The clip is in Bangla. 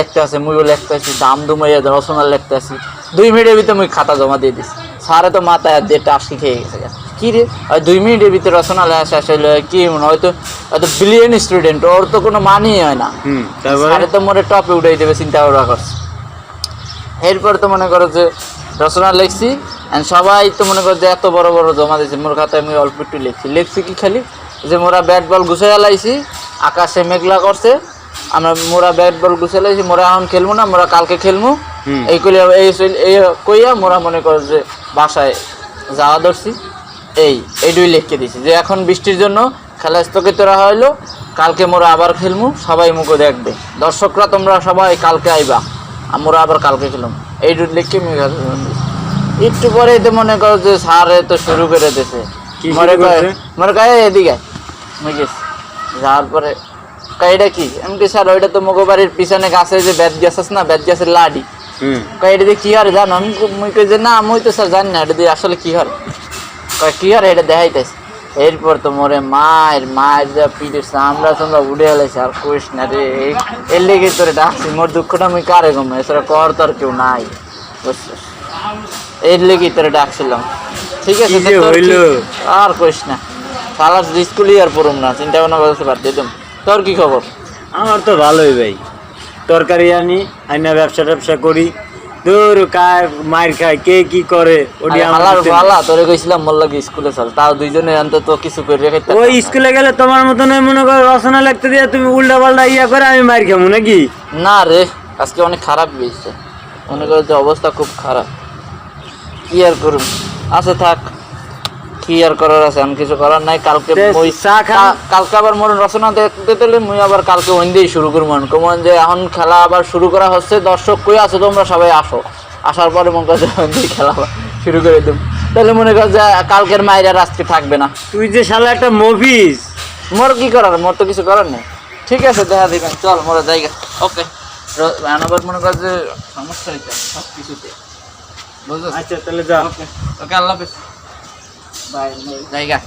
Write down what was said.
লিখতে আছে, মুইও লিখতে আছি, দাম দুমাইয়া রচনা লিখতে আছি। 2 মিনিটের ভিতরে মুই খাতা জমা দিয়ে দিছি। স্যারে তো মাথায় আর দিয়ে টাস্কি খেয়ে গেছে। কি রে, 2 মিনিটের ভিতরে রচনা লেখা শেষ হইলো, কি মনে হয়তো ব্রিলিয়েন্ট স্টুডেন্ট, ওর তো কোনো মানই হয় না। স্যারে তো মোরে টপে উঠাই দেবে চিন্তা করা করছে। এরপর তো মনে করো যে রচনা লিখছি, সবাই তো মনে করো যে এত বড় বড় জমা দিয়েছে, মোর খাতায় আমি অল্প একটু লিখছি কি খালি যে মোরা ব্যাট বল গুছাইয়া লাইছি, আকাশে মেঘলা করছে, আমরা মোরা ব্যাট বল গুছাই লাইছি, মোরা এখন খেলবো না, মোরা কালকে খেলবো, এই কইয়া মোরা মনে করো যে বাসায় যাওয়া ধরছি। এইটুই লিখকে দিছি যে এখন বৃষ্টির জন্য খেলা স্থগিত রাখা হইলো, কালকে মোরা আবার খেলবো, সবাই মুখে দেখবে, দর্শকরা তোমরা সবাই কালকে আইবা, আমরা আবার কালকে খেলাম। এইটুই লিখকে একটু পরে তো মনে করো যে স্যারে তো শুরু করে দিয়েছে, মনে কয় এদিকে যাওয়ার পরে এটা কি এমনি স্যার, ওইটা তো মুগো বাড়ির পিছনে গাছে যে বেত গাছ আছে না, বেত গাছের লাডি, এটা দিয়ে কি হারে জানো? আমি কই যে না মুই তো স্যার জানি না এটা দিয়ে আসলে কি হারে, কি হারে এটা দেখাইতেছে। এরপর তো মোরে মায়ের যা পিঠের চামড়া উঠে এলাইছে, আর কইস না রে, এর লেগে তোরে ডাকছি, মোর দুঃখটা মুই কারে গম, এছাড়া কর তোর কেউ নাই, বুঝছিস, এর লেগেই তোরে ডাকছিলাম। ঠিক আছে আর কইস না, সালার স্কুলই আর পড়ুম না, চিন্তা ভাবনা করতে বাদ দিয়ে দিম। তোর কি খবর? আমার তো ভালোই ভাই, তরকারি আনি আইনা ব্যবসা করি, দূর মায়ের খায় কে কি করে তোরে কইছিলাম মোর লাগে স্কুলে চল, তাও দুইজনে অন্তত কিছু করে রেখে। ওই স্কুলে গেলে তোমার মতন মনে করো রচনা লিখতে দিয়ে তুমি উল্টা পাল্টা ইয়া করে আমি মার খাবো নাকি? না রে, আজকে অনেক খারাপ গেছে, মনে করো যে অবস্থা খুব খারাপ, কি আর করুম। আচ্ছা থাক, কি আর করার আছে, আমি কিছু করার নাই। কালকে কালকে আবার মোর রচনা দেখতে দিলে মুই আবার কালকে ওই দিয়েই শুরু করবো, কেমন যে এখন খেলা আবার শুরু করা হচ্ছে, দর্শক কই আছো তোমরা সবাই আসো, আসার পরে মনে করছে ওই দিয়ে খেলা শুরু করে দেব, তাহলে মনে কর যে কালকের মায়ের আর আজকে থাকবে না। তুই যে শালা একটা মুভিস, মোর কি করার, মোর তো কিছু করার নেই। ঠিক আছে দেখা দিবেন, চল মোরা জায়গা। ওকে, আবার মনে কর যে সমস্যা হইতে সব কিছুতে, বুঝছো? আচ্ছা তাহলে যা। ওকে, আল্লাহ হাফেজ, বাই, জায়গা।